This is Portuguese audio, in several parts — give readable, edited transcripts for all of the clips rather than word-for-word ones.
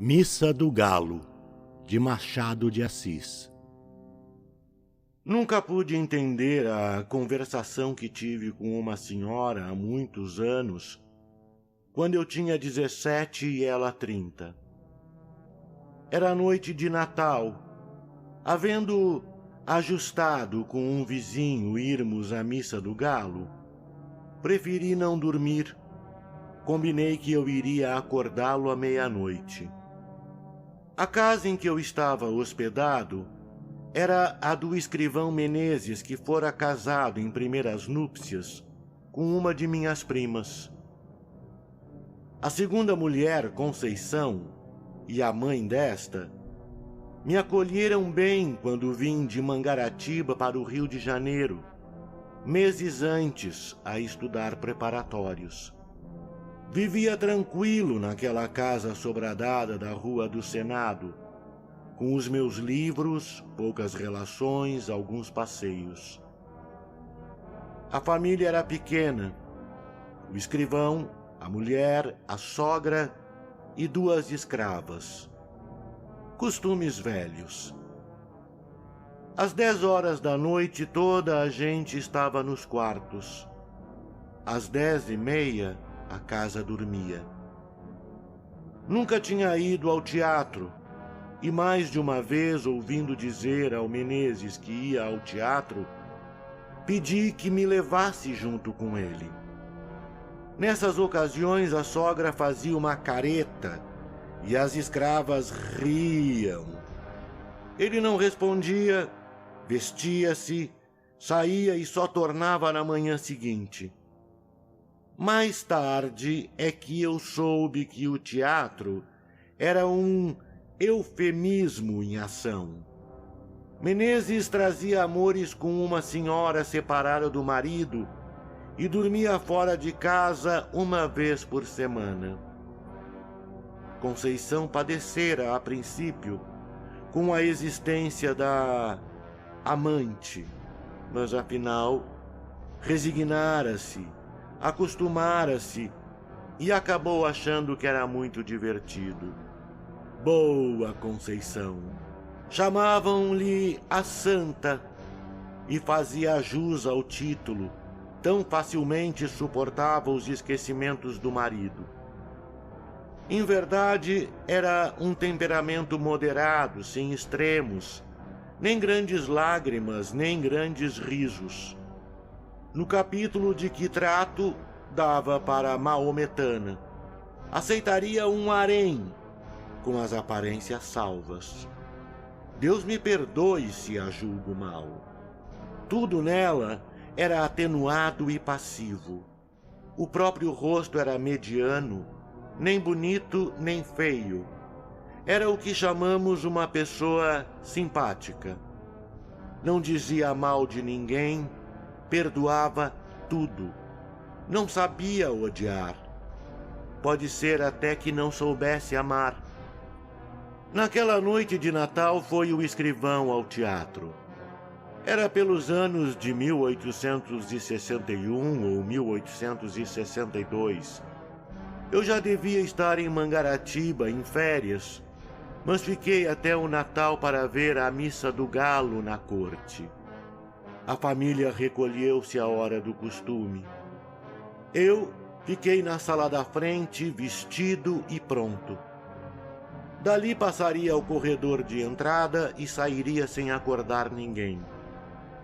Missa do Galo, de Machado de Assis. Nunca pude entender a conversação que tive com uma senhora há muitos anos, quando eu tinha 17 e ela 30. Era noite de Natal. Havendo ajustado com um vizinho irmos à Missa do Galo, preferi não dormir. Combinei que eu iria acordá-lo à meia-noite. A casa em que eu estava hospedado era a do escrivão Menezes, que fora casado em primeiras núpcias com uma de minhas primas. A segunda mulher, Conceição, e a mãe desta, me acolheram bem quando vim de Mangaratiba para o Rio de Janeiro, meses antes, a estudar preparatórios. Vivia tranquilo naquela casa sobradada da Rua do Senado, com os meus livros, poucas relações, alguns passeios. A família era pequena: o escrivão, a mulher, a sogra e 2 escravas. Costumes velhos. Às 10 horas da noite toda a gente estava nos quartos. Às 10h30 a casa dormia. Nunca tinha ido ao teatro, e mais de uma vez, ouvindo dizer ao Menezes que ia ao teatro, pedi que me levasse junto com ele. Nessas ocasiões a sogra fazia uma careta e as escravas riam. Ele não respondia, vestia-se, saía e só tornava na manhã seguinte. Mais tarde é que eu soube que o teatro era um eufemismo em ação. Menezes trazia amores com uma senhora separada do marido e dormia fora de casa uma vez por semana. Conceição padecera, a princípio, com a existência da amante, mas afinal resignara-se, acostumara-se e acabou achando que era muito divertido. Boa Conceição! Chamavam-lhe a Santa e fazia jus ao título, tão facilmente suportava os esquecimentos do marido. Em verdade, era um temperamento moderado, sem extremos, nem grandes lágrimas, nem grandes risos. No capítulo de que trato, dava para maometana. Aceitaria um harém, com as aparências salvas. Deus me perdoe se a julgo mal. Tudo nela era atenuado e passivo. O próprio rosto era mediano, nem bonito nem feio. Era o que chamamos uma pessoa simpática. Não dizia mal de ninguém, perdoava tudo. Não sabia odiar. Pode ser até que não soubesse amar. Naquela noite de Natal foi o escrivão ao teatro. Era pelos anos de 1861 ou 1862. Eu já devia estar em Mangaratiba em férias, mas fiquei até o Natal para ver a Missa do Galo na corte. A família recolheu-se à hora do costume. Eu fiquei na sala da frente, vestido e pronto. Dali passaria ao corredor de entrada e sairia sem acordar ninguém.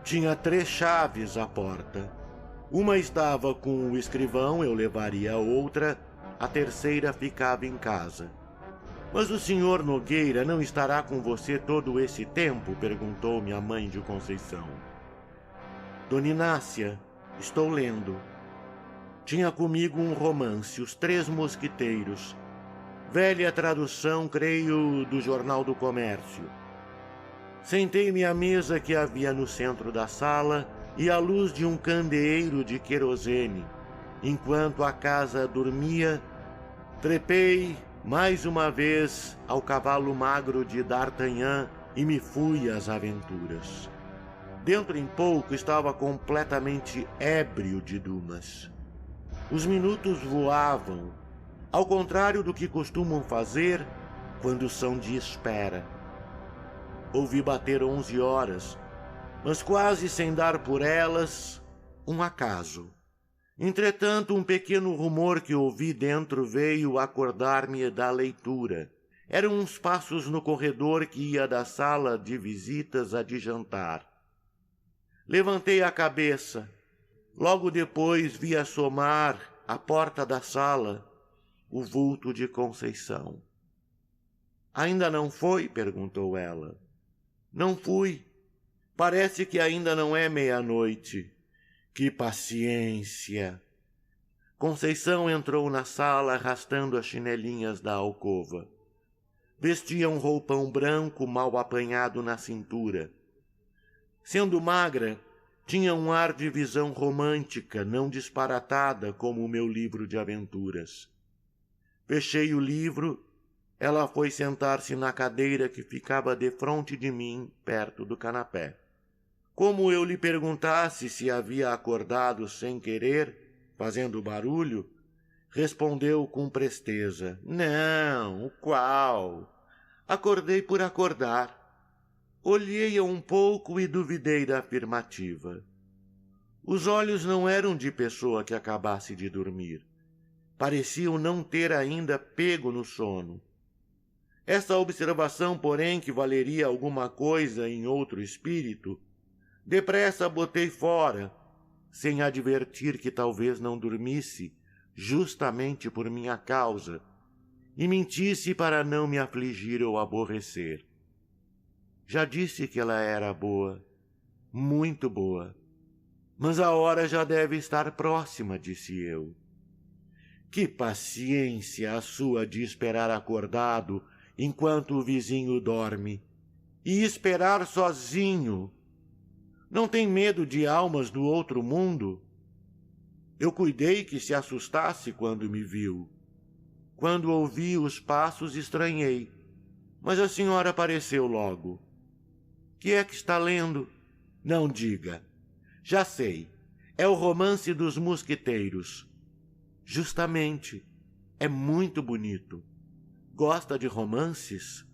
Tinha 3 chaves à porta. Uma estava com o escrivão, eu levaria a outra, a terceira ficava em casa. Mas o senhor Nogueira não estará com você todo esse tempo? Perguntou-me a mãe de Conceição. Dona Inácia, estou lendo. Tinha comigo um romance, Os 3 Mosquiteiros. Velha tradução, creio, do Jornal do Comércio. Sentei-me à mesa que havia no centro da sala e à luz de um candeeiro de querosene. Enquanto a casa dormia, trepei mais uma vez ao cavalo magro de D'Artagnan e me fui às aventuras. Dentro em pouco estava completamente ébrio de Dumas. Os minutos voavam. Ao contrário do que costumam fazer, quando são de espera. Ouvi bater 11 horas, mas quase sem dar por elas, um acaso. Entretanto, um pequeno rumor que ouvi dentro veio acordar-me da leitura. Eram uns passos no corredor que ia da sala de visitas à de jantar. Levantei a cabeça. Logo depois vi assomar à porta da sala o vulto de Conceição. Ainda não foi? Perguntou ela. Não fui. Parece que ainda não é meia-noite. Que paciência! Conceição entrou na sala arrastando as chinelinhas da alcova. Vestia um roupão branco mal apanhado na cintura. Sendo magra, tinha um ar de visão romântica, não disparatada como o meu livro de aventuras. Fechei o livro, ela foi sentar-se na cadeira que ficava defronte de mim, perto do canapé. Como eu lhe perguntasse se havia acordado sem querer, fazendo barulho, respondeu com presteza: Não, qual? Acordei por acordar. Olhei-a um pouco e duvidei da afirmativa. Os olhos não eram de pessoa que acabasse de dormir. Pareciam não ter ainda pego no sono. Essa observação, porém, que valeria alguma coisa em outro espírito, depressa botei fora, sem advertir que talvez não dormisse, justamente por minha causa, e mentisse para não me afligir ou aborrecer. Já disse que ela era boa, muito boa, mas a hora já deve estar próxima, disse eu. Que paciência a sua de esperar acordado enquanto o vizinho dorme, e esperar sozinho. Não tem medo de almas do outro mundo? Eu cuidei que se assustasse quando me viu. Quando ouvi os passos, estranhei, mas a senhora apareceu logo. Que é que está lendo? Não diga. Já sei. É o Romance dos Mosquiteiros. Justamente. É muito bonito. Gosta de romances?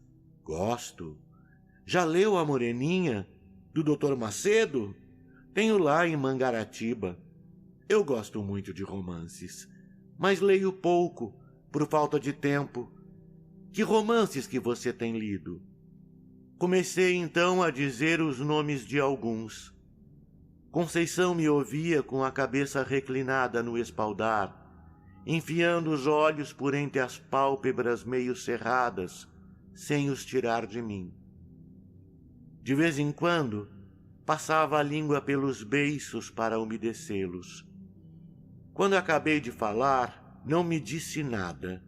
Gosto. Já leu A Moreninha, do Dr. Macedo? Tenho lá em Mangaratiba. Eu gosto muito de romances, mas leio pouco, por falta de tempo. Que romances que você tem lido? Comecei então a dizer os nomes de alguns. Conceição me ouvia com a cabeça reclinada no espaldar, enfiando os olhos por entre as pálpebras meio cerradas, sem os tirar de mim. De vez em quando, passava a língua pelos beiços para umedecê-los. Quando acabei de falar, não me disse nada.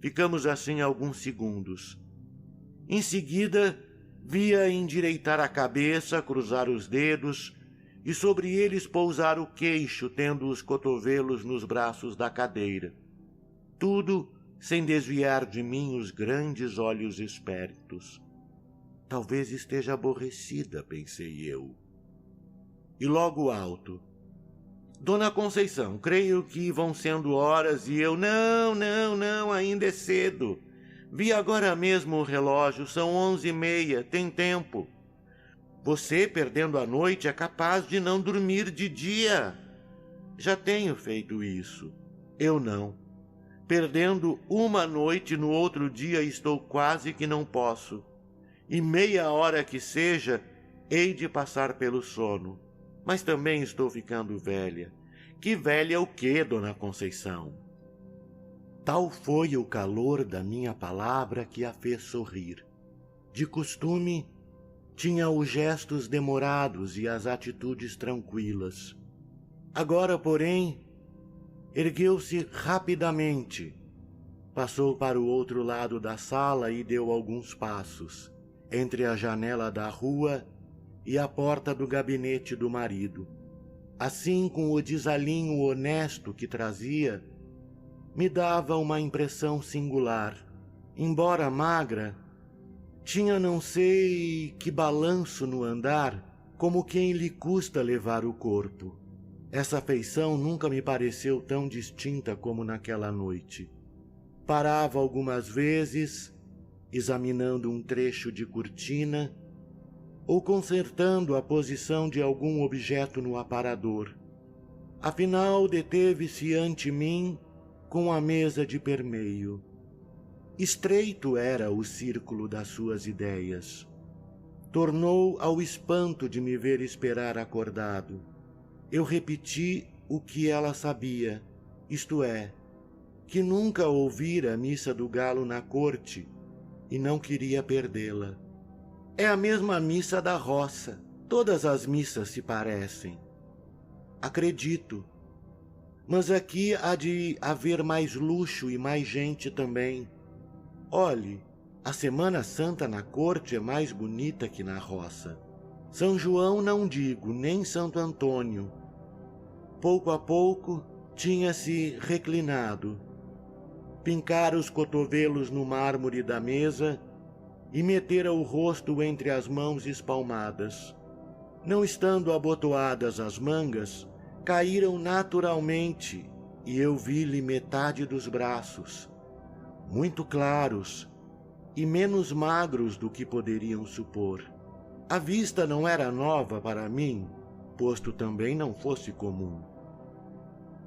Ficamos assim alguns segundos. Em seguida, via endireitar a cabeça, cruzar os dedos e sobre eles pousar o queixo, tendo os cotovelos nos braços da cadeira. Tudo sem desviar de mim os grandes olhos espertos. Talvez esteja aborrecida, pensei eu. E logo alto: Dona Conceição, creio que vão sendo horas e eu... Não, ainda é cedo. Vi agora mesmo o relógio, são 11h30, tem tempo. Você, perdendo a noite, é capaz de não dormir de dia. Já tenho feito isso. Eu não. Perdendo uma noite, no outro dia estou quase que não posso. E meia hora que seja, hei de passar pelo sono. Mas também estou ficando velha. Que velha o quê, Dona Conceição? Tal foi o calor da minha palavra que a fez sorrir. De costume, tinha os gestos demorados e as atitudes tranquilas. Agora, porém, ergueu-se rapidamente, passou para o outro lado da sala e deu alguns passos, entre a janela da rua e a porta do gabinete do marido. Assim, com o desalinho honesto que trazia, me dava uma impressão singular. Embora magra, tinha não sei que balanço no andar, como quem lhe custa levar o corpo. Essa feição nunca me pareceu tão distinta como naquela noite. Parava algumas vezes, examinando um trecho de cortina ou consertando a posição de algum objeto no aparador. Afinal, deteve-se ante mim com a mesa de permeio. Estreito era o círculo das suas ideias. Tornou ao espanto de me ver esperar acordado. Eu repeti o que ela sabia, isto é, que nunca ouvira a missa do galo na corte e não queria perdê-la. É a mesma missa da roça. Todas as missas se parecem. Acredito. Mas aqui há de haver mais luxo e mais gente também. Olhe, a Semana Santa na corte é mais bonita que na roça. São João não digo, nem Santo Antônio. Pouco a pouco tinha-se reclinado, pincara os cotovelos no mármore da mesa e metera o rosto entre as mãos espalmadas. Não estando abotoadas as mangas, caíram naturalmente e eu vi-lhe metade dos braços, muito claros e menos magros do que poderiam supor. A vista não era nova para mim, posto também não fosse comum.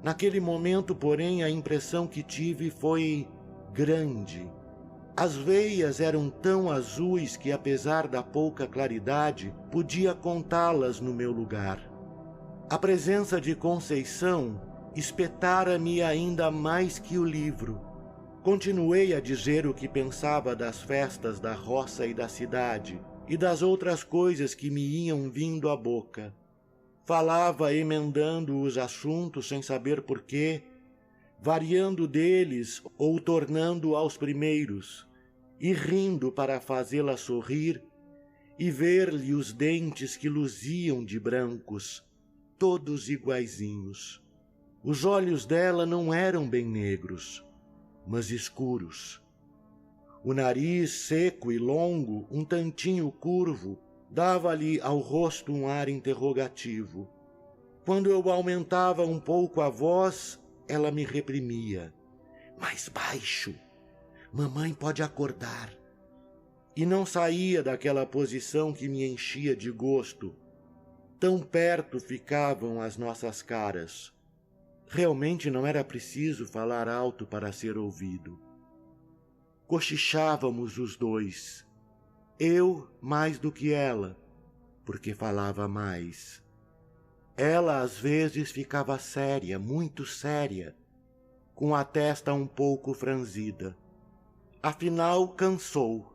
Naquele momento, porém, a impressão que tive foi grande. As veias eram tão azuis que, apesar da pouca claridade, podia contá-las no meu lugar. A presença de Conceição espetara-me ainda mais que o livro. Continuei a dizer o que pensava das festas da roça e da cidade, e das outras coisas que me iam vindo à boca. Falava emendando os assuntos sem saber porquê, variando deles ou tornando aos primeiros, e rindo para fazê-la sorrir e ver-lhe os dentes que luziam de brancos, todos iguaizinhos. Os olhos dela não eram bem negros, mas escuros. O nariz seco e longo, um tantinho curvo, dava-lhe ao rosto um ar interrogativo. Quando eu aumentava um pouco a voz, ela me reprimia. Mais baixo! Mamãe pode acordar. E não saía daquela posição que me enchia de gosto. Tão perto ficavam as nossas caras. Realmente não era preciso falar alto para ser ouvido. Cochichávamos os dois. Eu mais do que ela, porque falava mais. Ela às vezes ficava séria, muito séria, com a testa um pouco franzida. Afinal, cansou.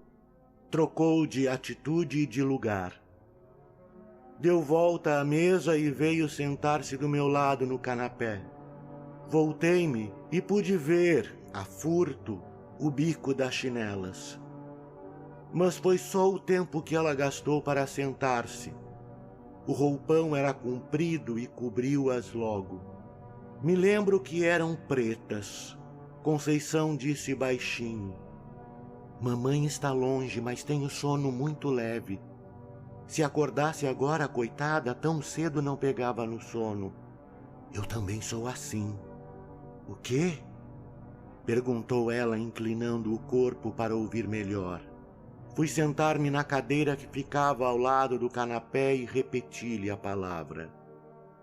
Trocou de atitude e de lugar. Deu volta à mesa e veio sentar-se do meu lado no canapé. Voltei-me e pude ver, a furto, o bico das chinelas. Mas foi só o tempo que ela gastou para sentar-se. O roupão era comprido e cobriu-as logo. Me lembro que eram pretas. Conceição disse baixinho. Mamãe está longe, mas tem o sono muito leve. Se acordasse agora, coitada, tão cedo não pegava no sono. Eu também sou assim. O quê? Perguntou ela, inclinando o corpo para ouvir melhor. Fui sentar-me na cadeira que ficava ao lado do canapé e repeti-lhe a palavra.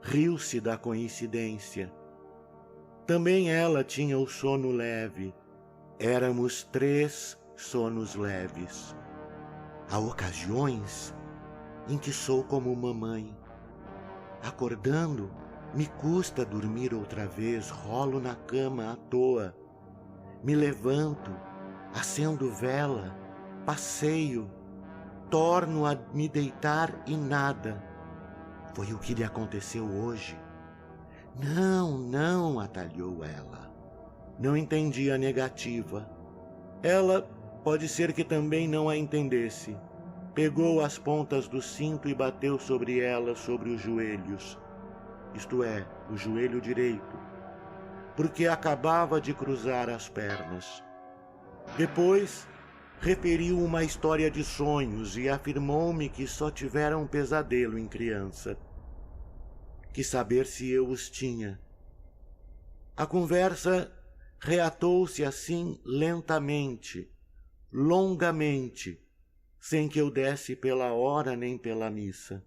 Riu-se da coincidência. Também ela tinha o sono leve. Éramos 3 sonos leves. Há ocasiões em que sou como mamãe. Acordando, me custa dormir outra vez, rolo na cama à toa. Me levanto, acendo vela, passeio, torno a me deitar e nada. Foi o que lhe aconteceu hoje. Não, atalhou ela. Não entendi a negativa. Ela pode ser que também não a entendesse. Pegou as pontas do cinto e bateu sobre ela, sobre os joelhos. Isto é, o joelho direito, porque acabava de cruzar as pernas. Depois, referiu uma história de sonhos e afirmou-me que só tivera um pesadelo em criança. Quis saber se eu os tinha. A conversa reatou-se assim lentamente, longamente, sem que eu desse pela hora nem pela missa.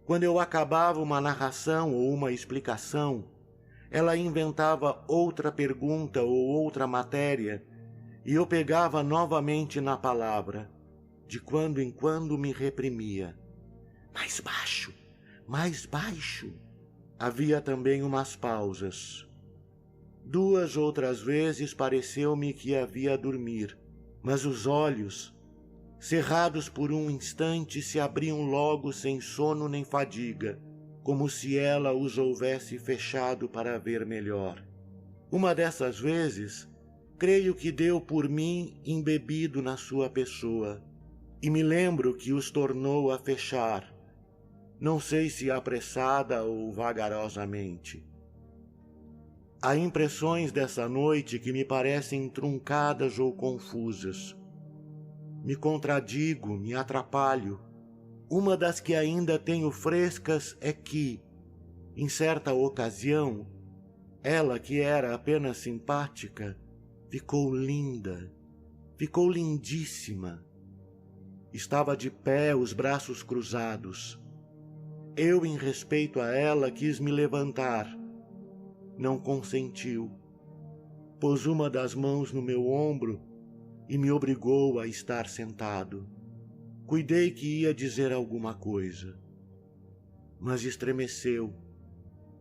Quando eu acabava uma narração ou uma explicação, ela inventava outra pergunta ou outra matéria, e eu pegava novamente na palavra. De quando em quando me reprimia. Mais baixo, mais baixo. Havia também umas pausas. 2 outras vezes pareceu-me que havia a dormir, mas os olhos, cerrados por um instante, se abriam logo sem sono nem fadiga, como se ela os houvesse fechado para ver melhor. Uma dessas vezes, creio que deu por mim embebido na sua pessoa, e me lembro que os tornou a fechar, não sei se apressada ou vagarosamente. Há impressões dessa noite que me parecem truncadas ou confusas. Me contradigo, me atrapalho. Uma das que ainda tenho frescas é que, em certa ocasião, ela, que era apenas simpática, ficou linda, ficou lindíssima. Estava de pé, os braços cruzados. Eu, em respeito a ela, quis me levantar. Não consentiu. Pôs uma das mãos no meu ombro e me obrigou a estar sentado. Cuidei que ia dizer alguma coisa, mas estremeceu.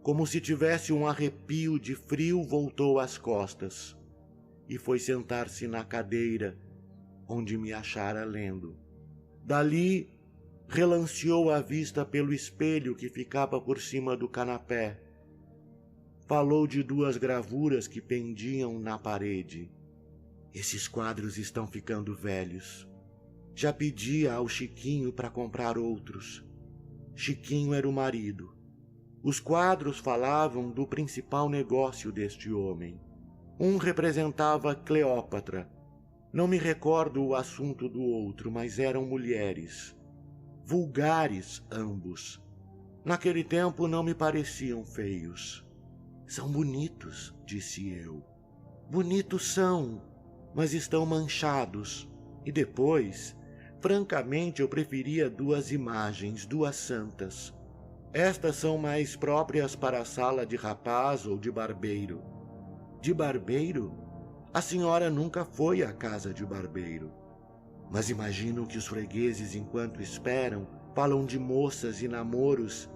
Como se tivesse um arrepio de frio, voltou às costas e foi sentar-se na cadeira onde me achara lendo. Dali, relanceou a vista pelo espelho que ficava por cima do canapé. Falou de 2 gravuras que pendiam na parede. Esses quadros estão ficando velhos. Já pedia ao Chiquinho para comprar outros. Chiquinho era o marido. Os quadros falavam do principal negócio deste homem. Um representava Cleópatra. Não me recordo o assunto do outro, mas eram mulheres. Vulgares ambos. Naquele tempo não me pareciam feios. São bonitos, disse eu. Bonitos são, mas estão manchados. E depois, francamente, eu preferia 2 imagens, 2 santas. Estas são mais próprias para a sala de rapaz ou de barbeiro. De barbeiro? A senhora nunca foi à casa de barbeiro. Mas imagino que os fregueses, enquanto esperam, falam de moças e namoros,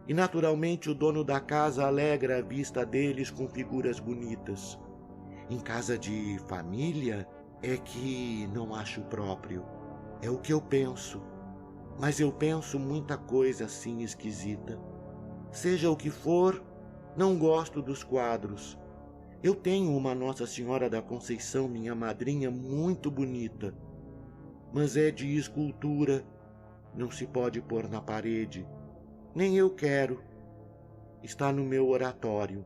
e naturalmente o dono da casa alegra a vista deles com figuras bonitas. Em casa de família é que não acho próprio. É o que eu penso. Mas eu penso muita coisa assim esquisita. Seja o que for, não gosto dos quadros. Eu tenho uma Nossa Senhora da Conceição, minha madrinha, muito bonita, mas é de escultura, não se pode pôr na parede. Nem eu quero. Está no meu oratório.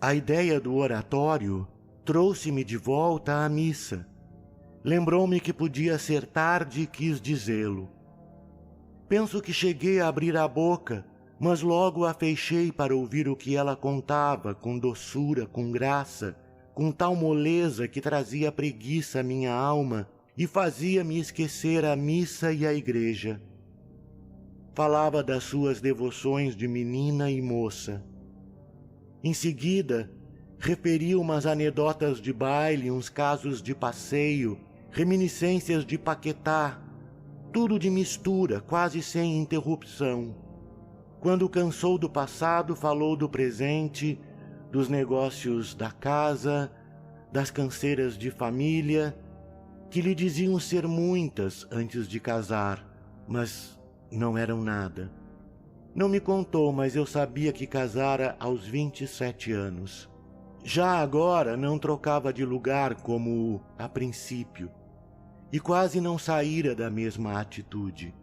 A ideia do oratório trouxe-me de volta à missa. Lembrou-me que podia ser tarde e quis dizê-lo. Penso que cheguei a abrir a boca, mas logo a fechei para ouvir o que ela contava, com doçura, com graça, com tal moleza que trazia preguiça à minha alma e fazia-me esquecer a missa e a igreja. Falava das suas devoções de menina e moça. Em seguida, referiu umas anedotas de baile, uns casos de passeio, reminiscências de Paquetá, tudo de mistura, quase sem interrupção. Quando cansou do passado, falou do presente, dos negócios da casa, das canseiras de família, que lhe diziam ser muitas antes de casar, mas não eram nada. Não me contou, mas eu sabia que casara aos 27 anos. Já agora não trocava de lugar como a princípio, e quase não saíra da mesma atitude.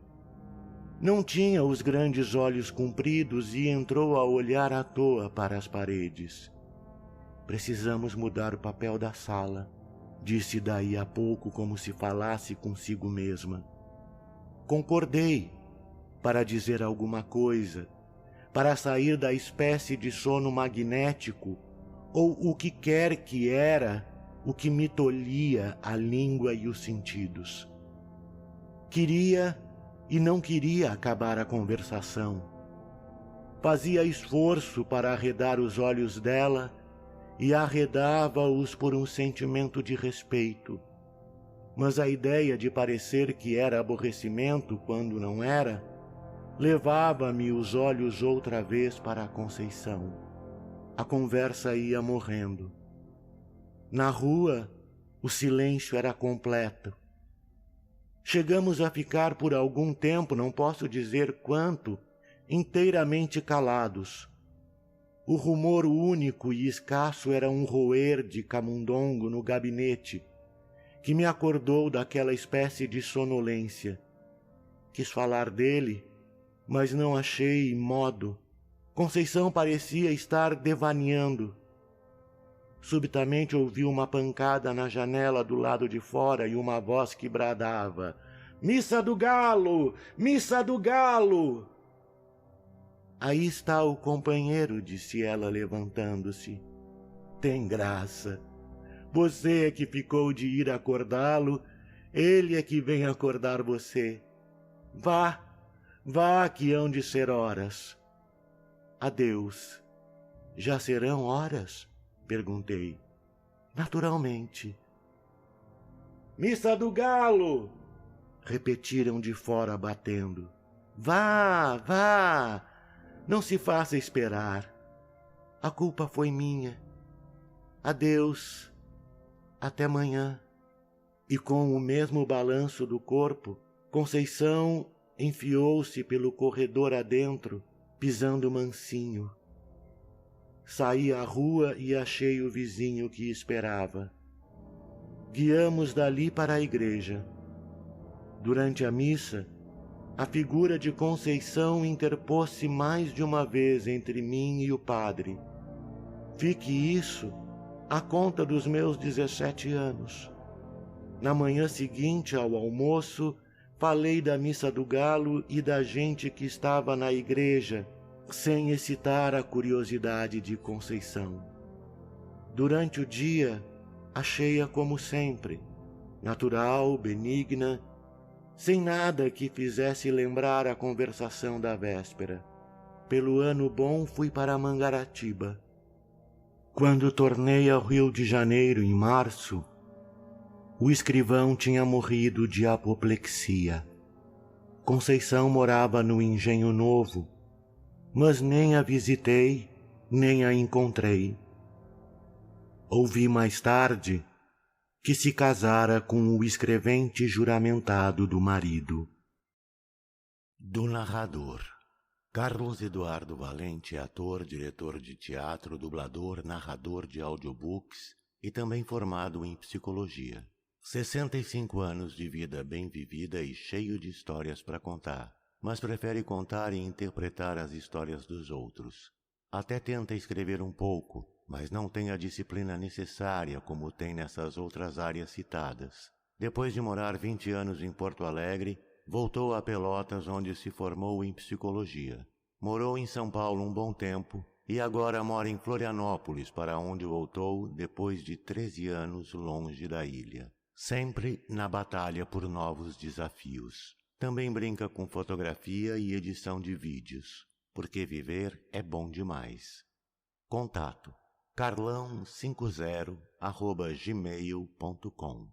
Não tinha os grandes olhos compridos e entrou a olhar à toa para as paredes. Precisamos mudar o papel da sala, disse daí a pouco como se falasse consigo mesma. Concordei, para dizer alguma coisa, para sair da espécie de sono magnético, ou o que quer que era, o que me tolhia a língua e os sentidos. Queria e não queria acabar a conversação. Fazia esforço para arredar os olhos dela e arredava-os por um sentimento de respeito. Mas a ideia de parecer que era aborrecimento quando não era, levava-me os olhos outra vez para a Conceição. A conversa ia morrendo. Na rua, o silêncio era completo. Chegamos a ficar por algum tempo, não posso dizer quanto, inteiramente calados. O rumor único e escasso era um roer de camundongo no gabinete, que me acordou daquela espécie de sonolência. Quis falar dele, mas não achei modo. Conceição parecia estar devaneando. Subitamente ouvi uma pancada na janela do lado de fora e uma voz que bradava: "Missa do Galo! Missa do Galo!" "Aí está o companheiro", disse ela, levantando-se. "Tem graça. Você é que ficou de ir acordá-lo, ele é que vem acordar você. Vá, vá, que hão de ser horas." "Adeus." "Já serão horas?" perguntei. "Naturalmente." "Missa do Galo!" repetiram de fora, batendo. "Vá, vá! Não se faça esperar. A culpa foi minha. Adeus. Até amanhã." E com o mesmo balanço do corpo, Conceição enfiou-se pelo corredor adentro, pisando mansinho. Saí à rua e achei o vizinho que esperava. Guiamos dali para a igreja. Durante a missa, a figura de Conceição interpôs-se mais de uma vez entre mim e o padre. Fique isso à conta dos meus 17 anos. Na manhã seguinte ao almoço, falei da missa do Galo e da gente que estava na igreja, sem excitar a curiosidade de Conceição. Durante o dia, achei-a como sempre, natural, benigna, sem nada que fizesse lembrar a conversação da véspera. Pelo ano bom fui para Mangaratiba. Quando tornei ao Rio de Janeiro em março, o escrivão tinha morrido de apoplexia. Conceição morava no Engenho Novo, mas nem a visitei, nem a encontrei. Ouvi mais tarde que se casara com o escrevente juramentado do marido. Do narrador. Carlos Eduardo Valente é ator, diretor de teatro, dublador, narrador de audiobooks e também formado em psicologia. 65 anos de vida bem vivida e cheio de histórias para contar, mas prefere contar e interpretar as histórias dos outros. Até tenta escrever um pouco, mas não tem a disciplina necessária como tem nessas outras áreas citadas. Depois de morar 20 anos em Porto Alegre, voltou a Pelotas, onde se formou em psicologia. Morou em São Paulo um bom tempo e agora mora em Florianópolis, para onde voltou depois de 13 anos longe da ilha. Sempre na batalha por novos desafios. Também brinca com fotografia e edição de vídeos, porque viver é bom demais. Contato: carlão50@gmail.com